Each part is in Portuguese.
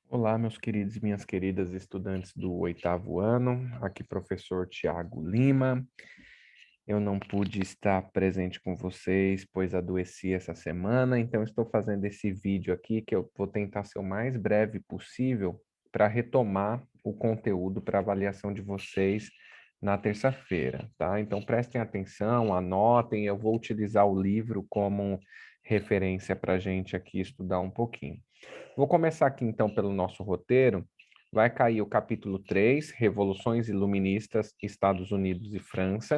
Olá, meus queridos e minhas queridas estudantes do oitavo ano. Aqui, professor Tiago Lima. Eu não pude estar presente com vocês, pois adoeci essa semana, então estou fazendo esse vídeo aqui que eu vou tentar ser o mais breve possível para retomar o conteúdo para avaliação de vocês na terça-feira, tá? Então prestem atenção, anotem, eu vou utilizar o livro como referência para a gente aqui estudar um pouquinho. Vou começar aqui então pelo nosso roteiro. Vai cair o capítulo 3, Revoluções Iluministas, Estados Unidos e França,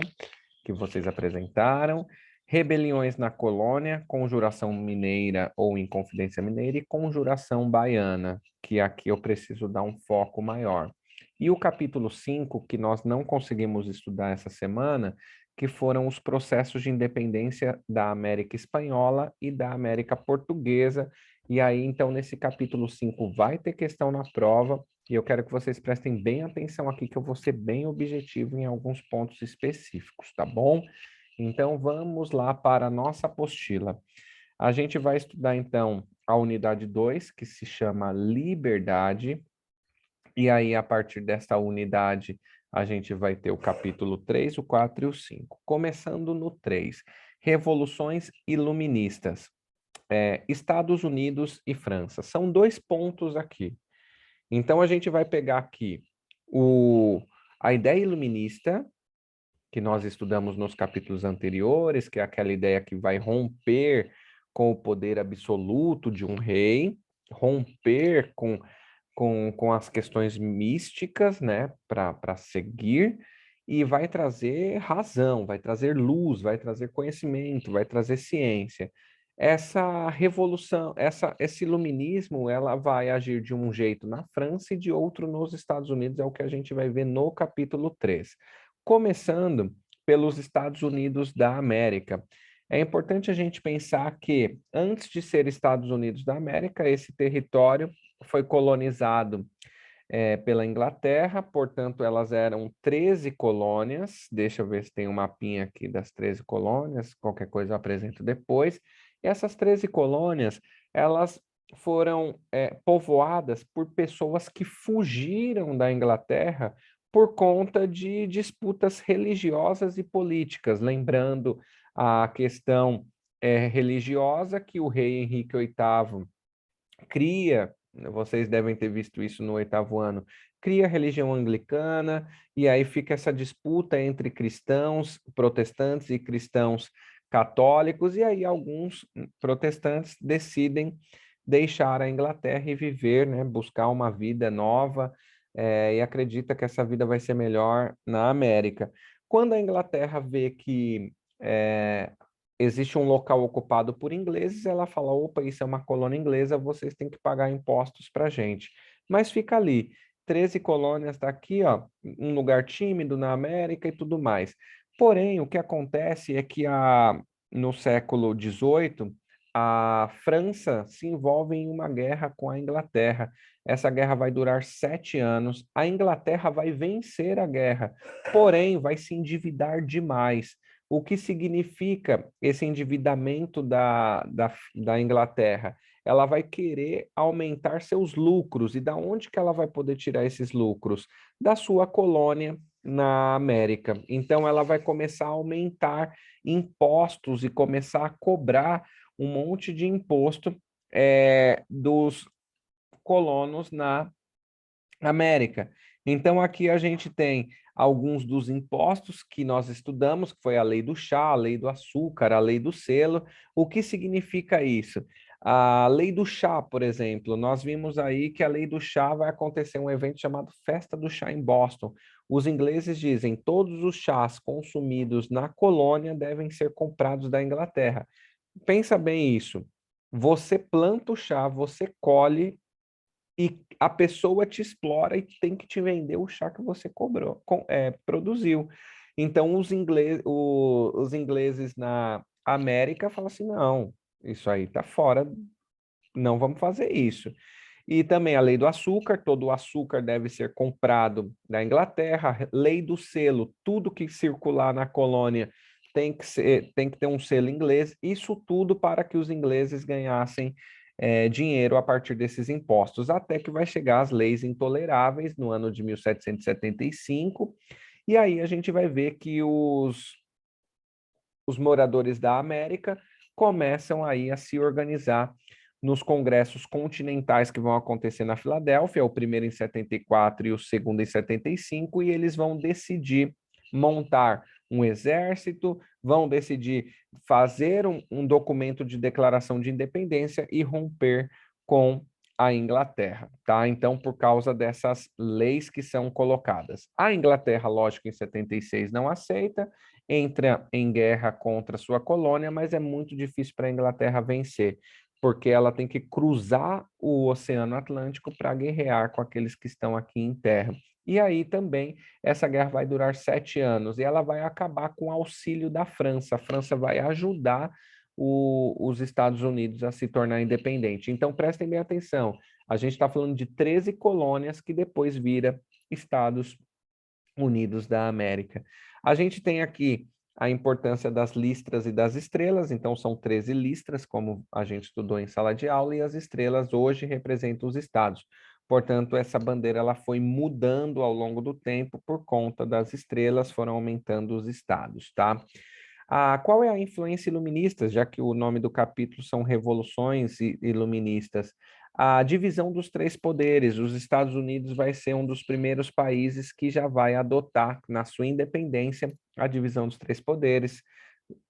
que vocês apresentaram. Rebeliões na colônia, Conjuração Mineira ou Inconfidência Mineira e Conjuração Baiana, que aqui eu preciso dar um foco maior. E o capítulo 5, que nós não conseguimos estudar essa semana, que foram os processos de independência da América Espanhola e da América Portuguesa. E aí, então, nesse capítulo 5 vai ter questão na prova, e eu quero que vocês prestem bem atenção aqui, que eu vou ser bem objetivo em alguns pontos específicos, tá bom? Então, vamos lá para a nossa apostila. A gente vai estudar, então, a unidade 2, que se chama Liberdade, e aí, a partir dessa unidade, a gente vai ter o capítulo 3, o 4 e o 5. Começando no 3, Revoluções Iluministas. Estados Unidos e França. São dois pontos aqui. Então, a gente vai pegar aqui a ideia iluminista, que nós estudamos nos capítulos anteriores, que é aquela ideia que vai romper com o poder absoluto de um rei, romper com as questões místicas, né, para seguir, e vai trazer razão, vai trazer luz, vai trazer conhecimento, vai trazer ciência. Essa revolução, esse iluminismo, ela vai agir de um jeito na França e de outro nos Estados Unidos, é o que a gente vai ver no capítulo 3. Começando pelos Estados Unidos da América. É importante a gente pensar que, antes de ser Estados Unidos da América, esse território foi colonizado pela Inglaterra, portanto, elas eram 13 colônias. Deixa eu ver se tem um mapinha aqui das 13 colônias, qualquer coisa eu apresento depois. E essas 13 colônias, elas foram povoadas por pessoas que fugiram da Inglaterra por conta de disputas religiosas e políticas, lembrando a questão religiosa que o rei Henrique VIII cria, vocês devem ter visto isso no oitavo ano, cria a religião anglicana, e aí fica essa disputa entre cristãos protestantes e cristãos católicos, e aí alguns protestantes decidem deixar a Inglaterra e viver, né, buscar uma vida nova, e acredita que essa vida vai ser melhor na América. Quando a Inglaterra vê que existe um local ocupado por ingleses, ela fala, opa, isso é uma colônia inglesa, vocês têm que pagar impostos para a gente. Mas fica ali, 13 colônias daqui, ó, um lugar tímido na América e tudo mais. Porém, o que acontece é que no século XVIII, a França se envolve em uma guerra com a Inglaterra. Essa guerra vai durar 7 anos. A Inglaterra vai vencer a guerra, porém vai se endividar demais. O que significa esse endividamento da Inglaterra? Ela vai querer aumentar seus lucros. E da onde que ela vai poder tirar esses lucros? Da sua colônia na América. Então, ela vai começar a aumentar impostos e começar a cobrar um monte de imposto dos colonos na América. Então, aqui a gente tem alguns dos impostos que nós estudamos, que foi a lei do chá, a lei do açúcar, a lei do selo. O que significa isso? A lei do chá, por exemplo, nós vimos aí que a lei do chá vai acontecer um evento chamado Festa do Chá em Boston. Os ingleses dizem todos os chás consumidos na colônia devem ser comprados da Inglaterra. Pensa bem isso. Você planta o chá, você colhe e a pessoa te explora e tem que te vender o chá que você produziu. Então, os ingleses na América falam assim, não, isso aí tá fora, não vamos fazer isso. E também a lei do açúcar, todo o açúcar deve ser comprado da Inglaterra, lei do selo, tudo que circular na colônia tem que ter um selo inglês, isso tudo para que os ingleses ganhassem dinheiro a partir desses impostos, até que vai chegar às leis intoleráveis no ano de 1775, e aí a gente vai ver que os moradores da América começam aí a se organizar nos congressos continentais que vão acontecer na Filadélfia, o primeiro em 74 e o segundo em 75, e eles vão decidir montar um exército, vão decidir fazer um documento de declaração de independência e romper com a Inglaterra, tá? Então, por causa dessas leis que são colocadas. A Inglaterra, lógico, em 76 não aceita, entra em guerra contra sua colônia, mas é muito difícil para a Inglaterra vencer, porque ela tem que cruzar o Oceano Atlântico para guerrear com aqueles que estão aqui em terra. E aí também essa guerra vai durar 7 anos e ela vai acabar com o auxílio da França. A França vai ajudar os Estados Unidos a se tornar independente. Então prestem bem atenção. A gente está falando de 13 colônias que depois vira Estados Unidos da América. A gente tem aqui a importância das listras e das estrelas, então são 13 listras, como a gente estudou em sala de aula, e as estrelas hoje representam os estados. Portanto, essa bandeira ela foi mudando ao longo do tempo por conta das estrelas, foram aumentando os estados, tá? Qual é a influência iluminista, já que o nome do capítulo são Revoluções Iluministas? A divisão dos três poderes. Os Estados Unidos vai ser um dos primeiros países que já vai adotar, na sua independência, a divisão dos três poderes,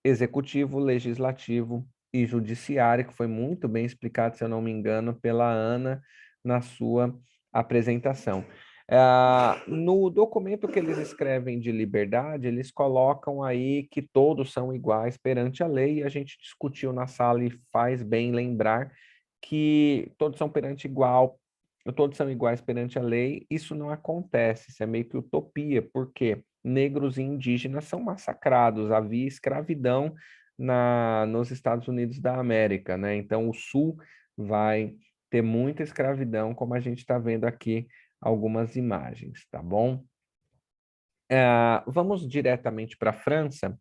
executivo, legislativo e judiciário, que foi muito bem explicado, se eu não me engano, pela Ana na sua apresentação. No documento que eles escrevem de liberdade, eles colocam aí que todos são iguais perante a lei, e a gente discutiu na sala e faz bem lembrar que todos são perante igual, todos são iguais perante a lei. Isso não acontece, isso é meio que utopia, porque negros e indígenas são massacrados, havia escravidão nos Estados Unidos da América, né? Então o Sul vai ter muita escravidão, como a gente está vendo aqui algumas imagens, tá bom? Vamos diretamente para a França.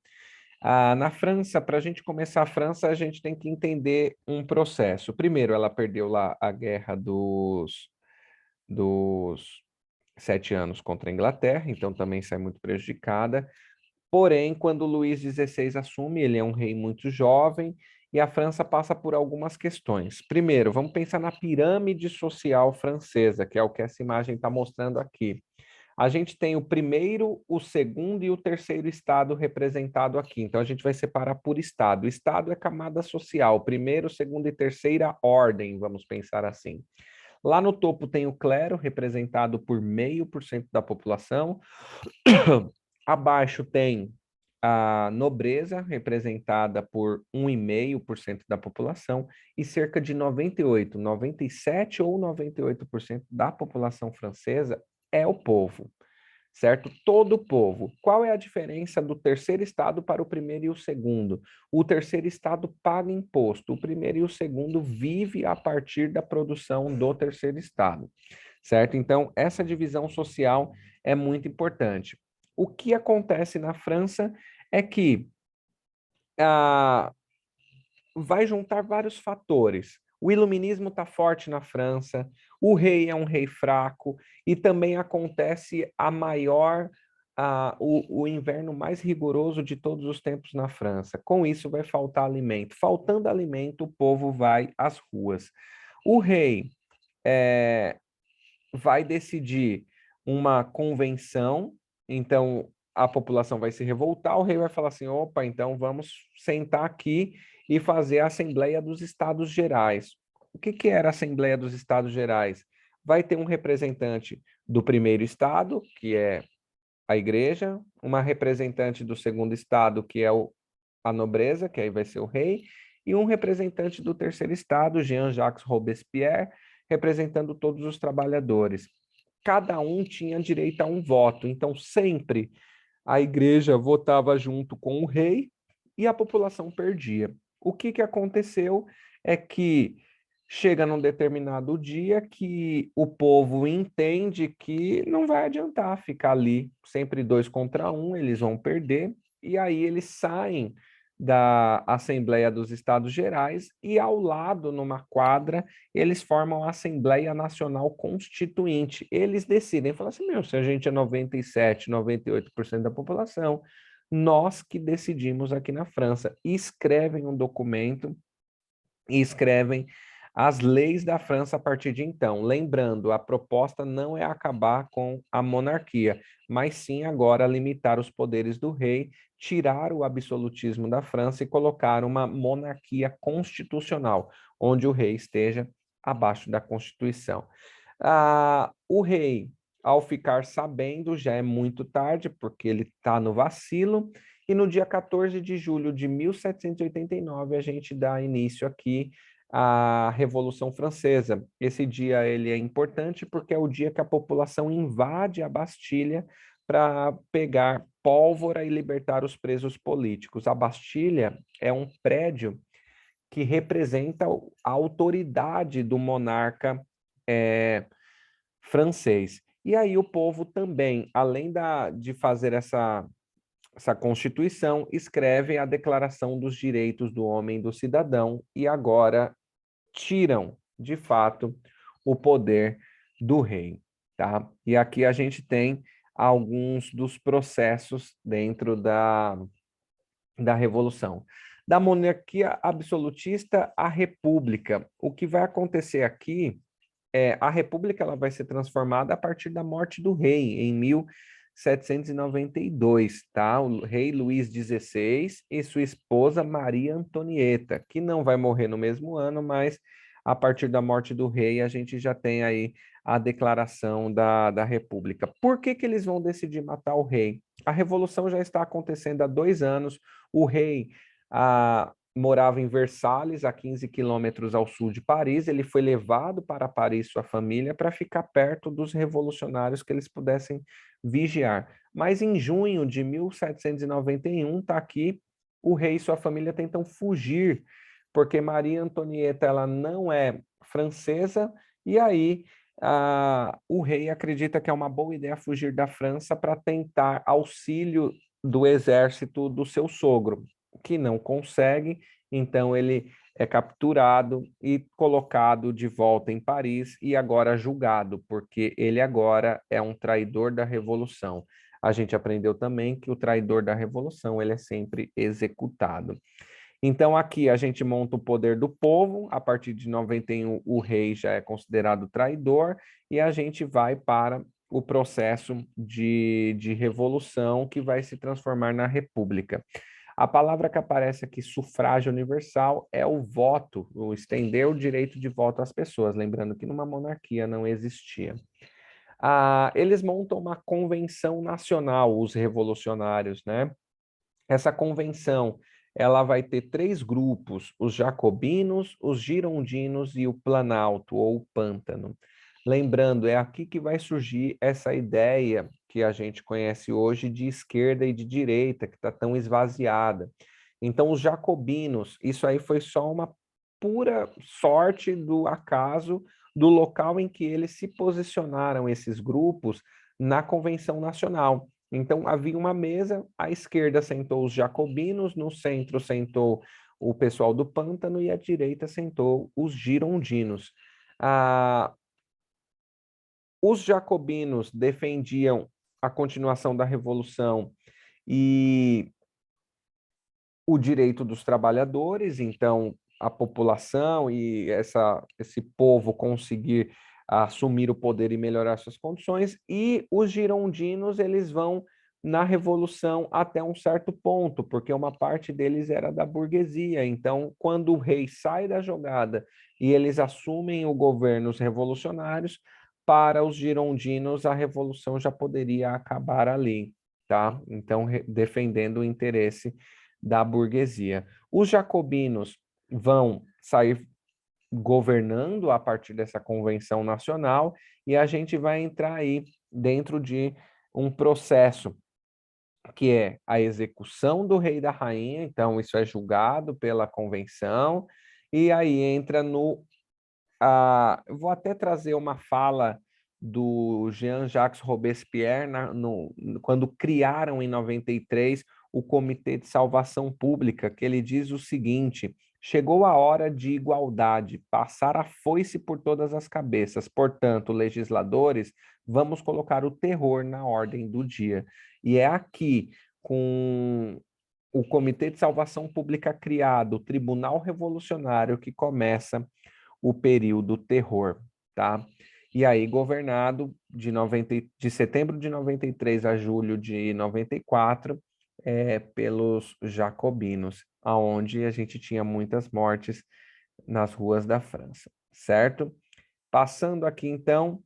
Na França, para a gente começar a França, a gente tem que entender um processo. Primeiro, ela perdeu lá a guerra dos 7 anos contra a Inglaterra, então também sai muito prejudicada. Porém, quando Luís XVI assume, ele é um rei muito jovem e a França passa por algumas questões. Primeiro, vamos pensar na pirâmide social francesa, que é o que essa imagem está mostrando aqui. A gente tem o primeiro, o segundo e o terceiro estado representado aqui. Então, a gente vai separar por estado. O estado é camada social, primeiro, segundo e terceira ordem, vamos pensar assim. Lá no topo tem o clero, representado por 0,5% da população. Abaixo tem a nobreza, representada por 1,5% da população, e cerca de 98, 97 ou 98% da população francesa é o povo, certo? Todo o povo. Qual é a diferença do terceiro estado para o primeiro e o segundo? O terceiro estado paga imposto, o primeiro e o segundo vive a partir da produção do terceiro estado, certo? Então, essa divisão social é muito importante. O que acontece na França é que vai juntar vários fatores. O iluminismo está forte na França, o rei é um rei fraco, e também acontece o inverno mais rigoroso de todos os tempos na França. Com isso, vai faltar alimento. Faltando alimento, o povo vai às ruas. O rei vai decidir uma convenção, então a população vai se revoltar, o rei vai falar assim, opa, então vamos sentar aqui e fazer a Assembleia dos Estados Gerais. O que era a Assembleia dos Estados Gerais? Vai ter um representante do primeiro estado, que é a igreja, uma representante do segundo estado, que é a nobreza, que aí vai ser o rei, e um representante do terceiro estado, Jean-Jacques Robespierre, representando todos os trabalhadores. Cada um tinha direito a um voto, então sempre a igreja votava junto com o rei e a população perdia. O que aconteceu é que chega num determinado dia que o povo entende que não vai adiantar ficar ali sempre 2 contra 1, eles vão perder, e aí eles saem da Assembleia dos Estados Gerais, e ao lado, numa quadra, eles formam a Assembleia Nacional Constituinte. Eles decidem, falam assim, meu, se a gente é 97, 98% da população, nós que decidimos aqui na França. E escrevem um documento e escrevem as leis da França a partir de então. Lembrando, a proposta não é acabar com a monarquia, mas sim agora limitar os poderes do rei, tirar o absolutismo da França e colocar uma monarquia constitucional, onde o rei esteja abaixo da Constituição. O rei, ao ficar sabendo, já é muito tarde, porque ele está no vacilo, e no dia 14 de julho de 1789, a gente dá início aqui à Revolução Francesa. Esse dia ele é importante porque é o dia que a população invade a Bastilha para pegar pólvora e libertar os presos políticos. A Bastilha é um prédio que representa a autoridade do monarca francês. E aí o povo também, além de fazer essa Constituição, escreve a Declaração dos Direitos do Homem e do Cidadão e agora tiram, de fato, o poder do rei, tá? E aqui a gente tem alguns dos processos dentro da Revolução. Da monarquia absolutista à república. O que vai acontecer aqui a república ela vai ser transformada a partir da morte do rei, em 1792, tá? O rei Luís XVI e sua esposa Maria Antonieta, que não vai morrer no mesmo ano, mas a partir da morte do rei a gente já tem aí a declaração da república. Por que que eles vão decidir matar o rei? A revolução já está acontecendo há 2 anos, o rei morava em Versalhes, a 15 quilômetros ao sul de Paris. Ele foi levado para Paris, sua família, para ficar perto dos revolucionários que eles pudessem vigiar. Mas em junho de 1791, está aqui, o rei e sua família tentam fugir, porque Maria Antonieta ela não é francesa, e aí o rei acredita que é uma boa ideia fugir da França para tentar auxílio do exército do seu sogro, que não consegue, então ele é capturado e colocado de volta em Paris e agora julgado, porque ele agora é um traidor da revolução. A gente aprendeu também que o traidor da revolução ele é sempre executado. Então aqui a gente monta o poder do povo, a partir de 91 o rei já é considerado traidor e a gente vai para o processo de revolução que vai se transformar na república. A palavra que aparece aqui, sufrágio universal, é o voto, o estender o direito de voto às pessoas, lembrando que numa monarquia não existia. Eles montam uma convenção nacional, os revolucionários, né? Essa convenção, ela vai ter 3 grupos, os jacobinos, os girondinos e o planalto, ou o pântano. Lembrando, é aqui que vai surgir essa ideia que a gente conhece hoje de esquerda e de direita, que está tão esvaziada. Então, os jacobinos, isso aí foi só uma pura sorte do acaso do local em que eles se posicionaram, esses grupos, na Convenção Nacional. Então, havia uma mesa, à esquerda sentou os jacobinos, no centro sentou o pessoal do Pântano e à direita sentou os girondinos. Ah, os jacobinos defendiam a continuação da Revolução e o direito dos trabalhadores, então a população e esse povo conseguir assumir o poder e melhorar suas condições, e os girondinos eles vão na revolução até um certo ponto, porque uma parte deles era da burguesia. Então, quando o rei sai da jogada e eles assumem o governo, os revolucionários, para os girondinos a revolução já poderia acabar ali, tá? Então, defendendo o interesse da burguesia. Os jacobinos vão sair governando a partir dessa convenção nacional e a gente vai entrar aí dentro de um processo que é a execução do rei e da rainha, então isso é julgado pela convenção, e aí entra no... vou até trazer uma fala do Jean-Jacques Robespierre, quando criaram em 93 o Comitê de Salvação Pública, que ele diz o seguinte: chegou a hora de igualdade, passar a foice por todas as cabeças. Portanto, legisladores, vamos colocar o terror na ordem do dia. E é aqui, com o Comitê de Salvação Pública criado, o Tribunal Revolucionário, que começa o período terror, tá? E aí, governado de setembro de 93 a julho de 94, pelos jacobinos, aonde a gente tinha muitas mortes nas ruas da França, certo? Passando aqui, então,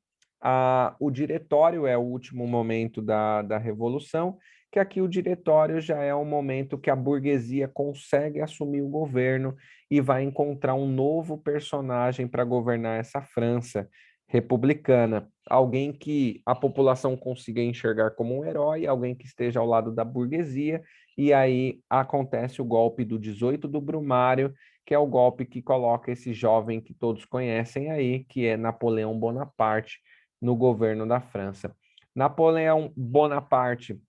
o diretório é o último momento da Revolução, que aqui o diretório já é o momento que a burguesia consegue assumir o governo e vai encontrar um novo personagem para governar essa França republicana. Alguém que a população consiga enxergar como um herói, alguém que esteja ao lado da burguesia, e aí acontece o golpe do 18 do Brumário, que é o golpe que coloca esse jovem que todos conhecem aí, que é Napoleão Bonaparte, no governo da França. Napoleão Bonaparte,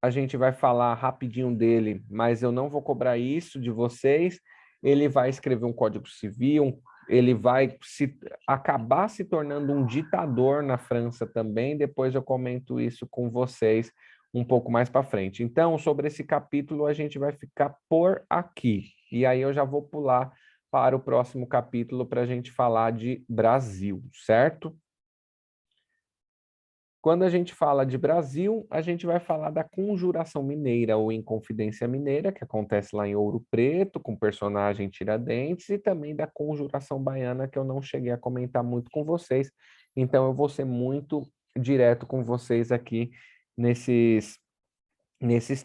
a gente vai falar rapidinho dele, mas eu não vou cobrar isso de vocês. Ele vai escrever um Código Civil, ele vai acabar se tornando um ditador na França também. Depois eu comento isso com vocês um pouco mais para frente. Então, sobre esse capítulo, a gente vai ficar por aqui. E aí eu já vou pular para o próximo capítulo para a gente falar de Brasil, certo? Quando a gente fala de Brasil, a gente vai falar da Conjuração Mineira ou Inconfidência Mineira, que acontece lá em Ouro Preto, com o personagem Tiradentes, e também da Conjuração Baiana, que eu não cheguei a comentar muito com vocês. Então, eu vou ser muito direto com vocês aqui nesses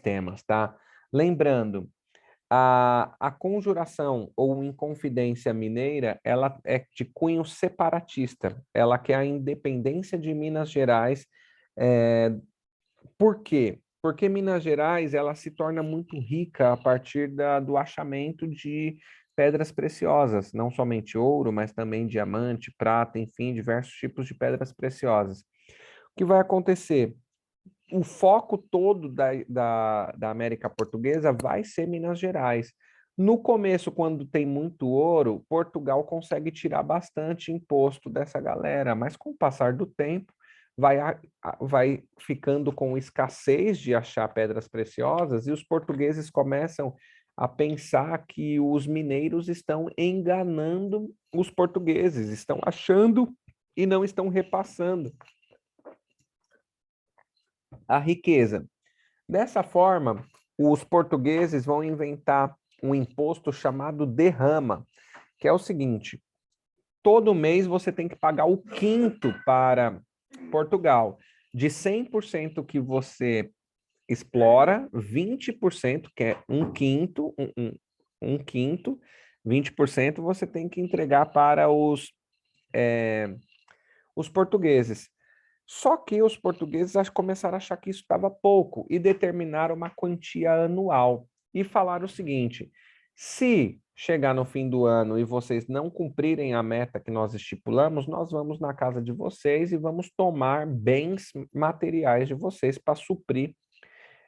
temas, tá? Lembrando, a conjuração ou Inconfidência Mineira, ela é de cunho separatista. Ela quer a independência de Minas Gerais. Por quê? Porque Minas Gerais ela se torna muito rica a partir do achamento de pedras preciosas, não somente ouro, mas também diamante, prata, enfim, diversos tipos de pedras preciosas. O que vai acontecer? O foco todo da América Portuguesa vai ser Minas Gerais. No começo, quando tem muito ouro, Portugal consegue tirar bastante imposto dessa galera, mas com o passar do tempo, vai ficando com escassez de achar pedras preciosas e os portugueses começam a pensar que os mineiros estão enganando os portugueses, estão achando e não estão repassando a riqueza. Dessa forma, os portugueses vão inventar um imposto chamado derrama, que é o seguinte: todo mês você tem que pagar o quinto para Portugal. De 100% que você explora, 20%, que é um quinto, um quinto, 20% você tem que entregar para os portugueses. Só que os portugueses começaram a achar que isso estava pouco e determinaram uma quantia anual. E falaram o seguinte: se chegar no fim do ano e vocês não cumprirem a meta que nós estipulamos, nós vamos na casa de vocês e vamos tomar bens materiais de vocês para suprir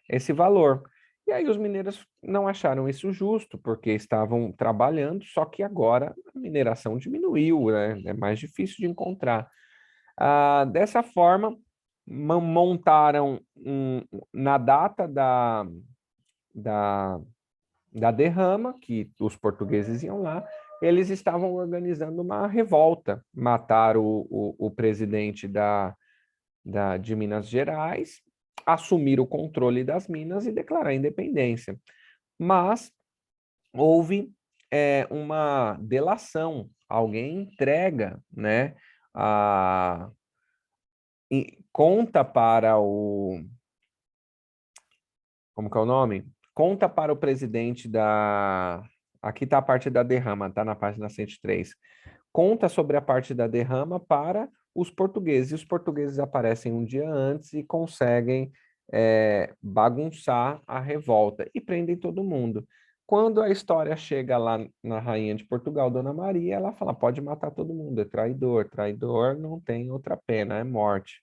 esse valor. E aí os mineiros não acharam isso justo, porque estavam trabalhando, só que agora a mineração diminuiu, né? É mais difícil de encontrar. Dessa forma, montaram na data da, da derrama, que os portugueses iam lá, eles estavam organizando uma revolta, mataram o presidente de Minas Gerais, assumir o controle das minas e declarar a independência. Mas houve uma delação, alguém entrega, né, a conta para como que é o nome? Conta para o presidente aqui está a parte da derrama, está na página 103. Conta sobre a parte da derrama para os portugueses. E os portugueses aparecem um dia antes e conseguem bagunçar a revolta e prendem todo mundo. Quando a história chega lá na rainha de Portugal, Dona Maria, ela fala, pode matar todo mundo, é traidor. Traidor não tem outra pena, é morte.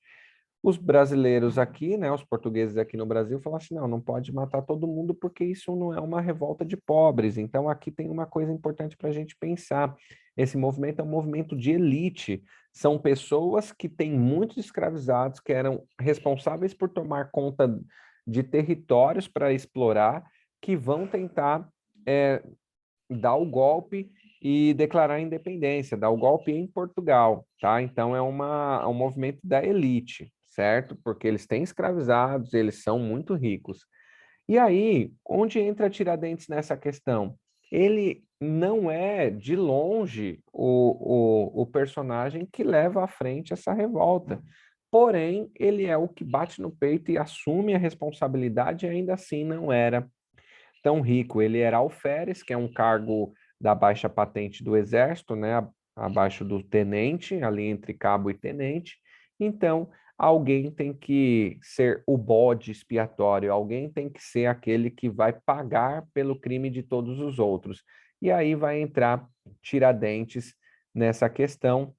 Os brasileiros aqui, né, os portugueses aqui no Brasil, falam assim, não, não pode matar todo mundo porque isso não é uma revolta de pobres. Então, aqui tem uma coisa importante para a gente pensar. Esse movimento é um movimento de elite. São pessoas que têm muitos escravizados, que eram responsáveis por tomar conta de territórios para explorar, que vão tentar dar o golpe e declarar a independência, dar o golpe em Portugal, tá? Então é um movimento da elite, certo? Porque eles têm escravizados, eles são muito ricos. E aí, onde entra Tiradentes nessa questão? Ele não é, de longe, o personagem que leva à frente essa revolta. Porém, ele é o que bate no peito e assume a responsabilidade, e ainda assim não era tão rico. Ele era alferes, que é um cargo da baixa patente do Exército, né, abaixo do tenente, ali entre cabo e tenente. Então, alguém tem que ser o bode expiatório, alguém tem que ser aquele que vai pagar pelo crime de todos os outros. E aí vai entrar Tiradentes nessa questão.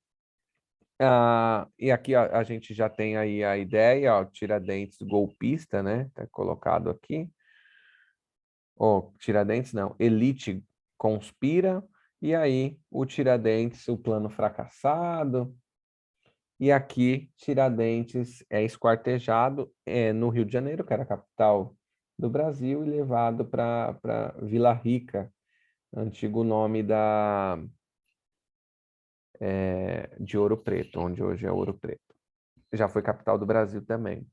E aqui a gente já tem aí a ideia, ó, Tiradentes golpista, né? Tá colocado aqui. Tiradentes não, Elite conspira, e aí o Tiradentes, o plano fracassado, e aqui Tiradentes é esquartejado no Rio de Janeiro, que era a capital do Brasil, e levado para Vila Rica, antigo nome de Ouro Preto, onde hoje é Ouro Preto. Já foi capital do Brasil também.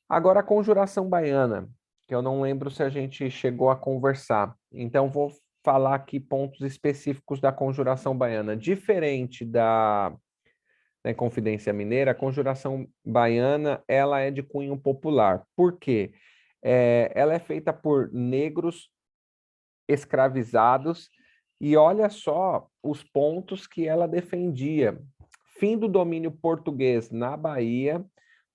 Agora a Conjuração Baiana, que eu não lembro se a gente chegou a conversar. Então vou falar aqui pontos específicos da Conjuração Baiana. Diferente da Inconfidência Mineira, a Conjuração Baiana ela é de cunho popular. Por quê? Ela é feita por negros escravizados e olha só os pontos que ela defendia. Fim do domínio português na Bahia,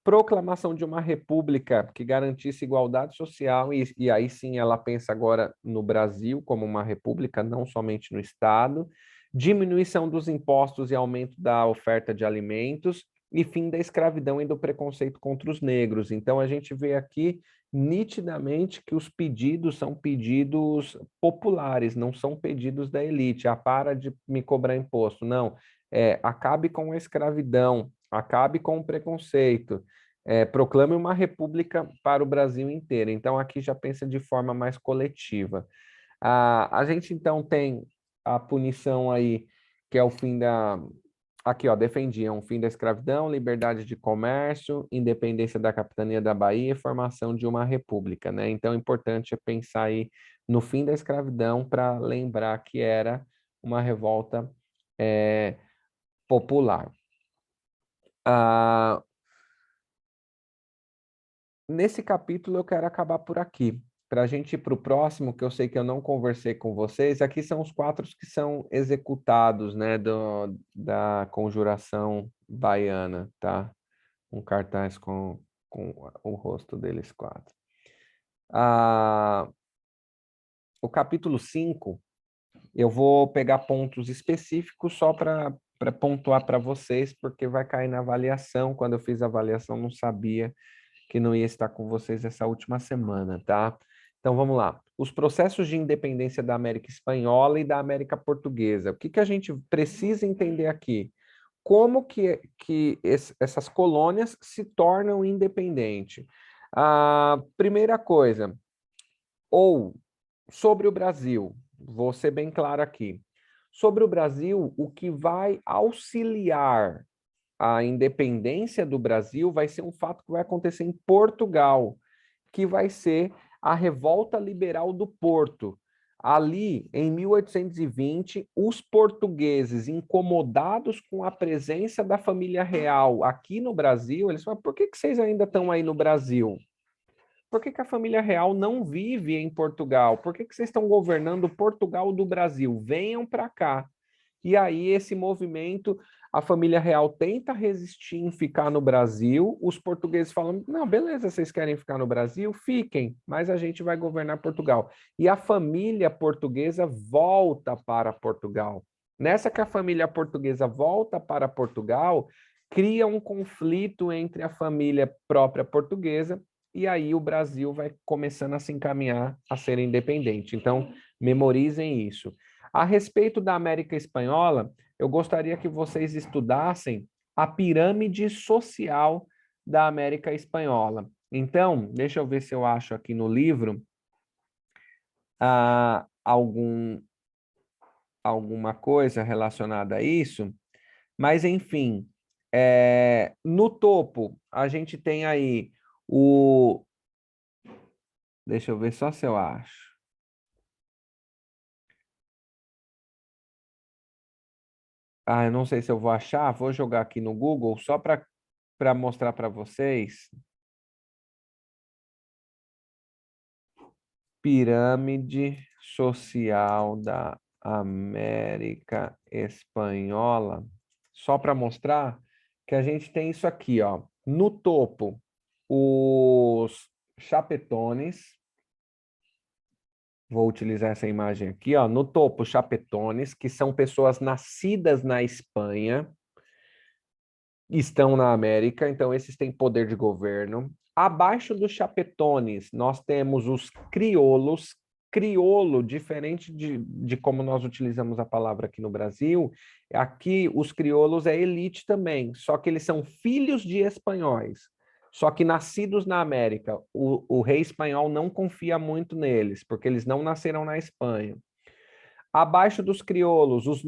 proclamação de uma república que garantisse igualdade social, e aí sim ela pensa agora no Brasil como uma república, não somente no Estado, diminuição dos impostos e aumento da oferta de alimentos, e fim da escravidão e do preconceito contra os negros. Então a gente vê aqui nitidamente que os pedidos são pedidos populares, não são pedidos da elite. Para de me cobrar imposto. Não, acabe com a escravidão, acabe com o preconceito, proclame uma república para o Brasil inteiro. Então, aqui já pensa de forma mais coletiva. A gente, então, tem a punição aí, que é o fim da... Aqui, ó, defendiam o fim da escravidão, liberdade de comércio, independência da capitania da Bahia e formação de uma república, né? Então, é importante pensar aí no fim da escravidão para lembrar que era uma revolta popular. Nesse capítulo eu quero acabar por aqui. Para a gente ir para o próximo, que eu sei que eu não conversei com vocês, aqui são os 4 que são executados, né, da Conjuração Baiana, tá? Um cartaz com o rosto deles 4. O capítulo 5, eu vou pegar pontos específicos só para pontuar para vocês, porque vai cair na avaliação. Quando eu fiz a avaliação, não sabia que não ia estar com vocês essa última semana, tá? Então vamos lá. Os processos de independência da América Espanhola e da América Portuguesa. O que a gente precisa entender aqui? Como que essas colônias se tornam independentes? A primeira coisa, ou sobre o Brasil, vou ser bem claro aqui. Sobre o Brasil, o que vai auxiliar a independência do Brasil vai ser um fato que vai acontecer em Portugal, que vai ser a Revolta Liberal do Porto. Ali, em 1820, os portugueses, incomodados com a presença da família real aqui no Brasil, eles falam, por que vocês ainda estão aí no Brasil? Por que a família real não vive em Portugal? Por que vocês estão governando Portugal do Brasil? Venham para cá. E aí, esse movimento, a família real tenta resistir em ficar no Brasil, os portugueses falam, não, beleza, vocês querem ficar no Brasil? Fiquem, mas a gente vai governar Portugal. E a família portuguesa volta para Portugal. Nessa que a família portuguesa volta para Portugal, cria um conflito entre a família própria portuguesa e aí o Brasil vai começando a se encaminhar a ser independente. Então, memorizem isso. A respeito da América Espanhola, eu gostaria que vocês estudassem a pirâmide social da América Espanhola. Então, deixa eu ver se eu acho aqui no livro alguma coisa relacionada a isso, mas enfim, no topo a gente tem aí o... Deixa eu ver só se eu acho. Ah, eu não sei se eu vou achar, vou jogar aqui no Google só para mostrar para vocês. Pirâmide social da América Espanhola. Só para mostrar que a gente tem isso aqui, ó. No topo, os chapetones. Vou utilizar essa imagem aqui, ó. No topo, chapetones, que são pessoas nascidas na Espanha, estão na América, então esses têm poder de governo. Abaixo dos chapetones, nós temos os crioulos. Crioulo, diferente de como nós utilizamos a palavra aqui no Brasil, aqui os crioulos é elite também, só que eles são filhos de espanhóis, só que nascidos na América. O rei espanhol não confia muito neles, porque eles não nasceram na Espanha. Abaixo dos crioulos, os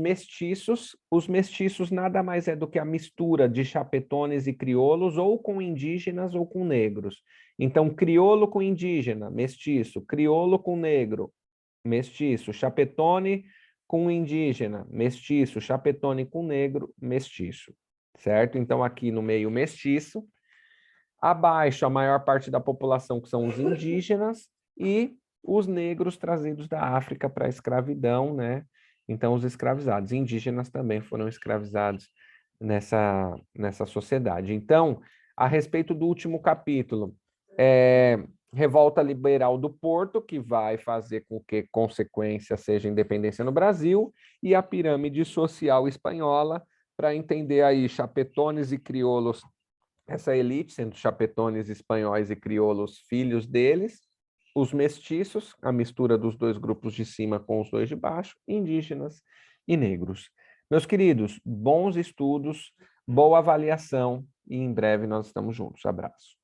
mestiços nada mais é do que a mistura de chapetones e crioulos, ou com indígenas ou com negros. Então, crioulo com indígena, mestiço, crioulo com negro, mestiço, chapetone com indígena, mestiço, chapetone com negro, mestiço, certo? Então, aqui no meio, mestiço. Abaixo, a maior parte da população, que são os indígenas, e os negros trazidos da África para a escravidão, né? Então, os escravizados. Indígenas também foram escravizados nessa sociedade. Então, a respeito do último capítulo, Revolta Liberal do Porto, que vai fazer com que consequência seja a independência no Brasil, e a pirâmide social espanhola, para entender aí chapetones e crioulos, essa elite, sendo chapetones espanhóis e crioulos filhos deles, os mestiços, a mistura dos dois grupos de cima com os dois de baixo, indígenas e negros. Meus queridos, bons estudos, boa avaliação e em breve nós estamos juntos. Abraço.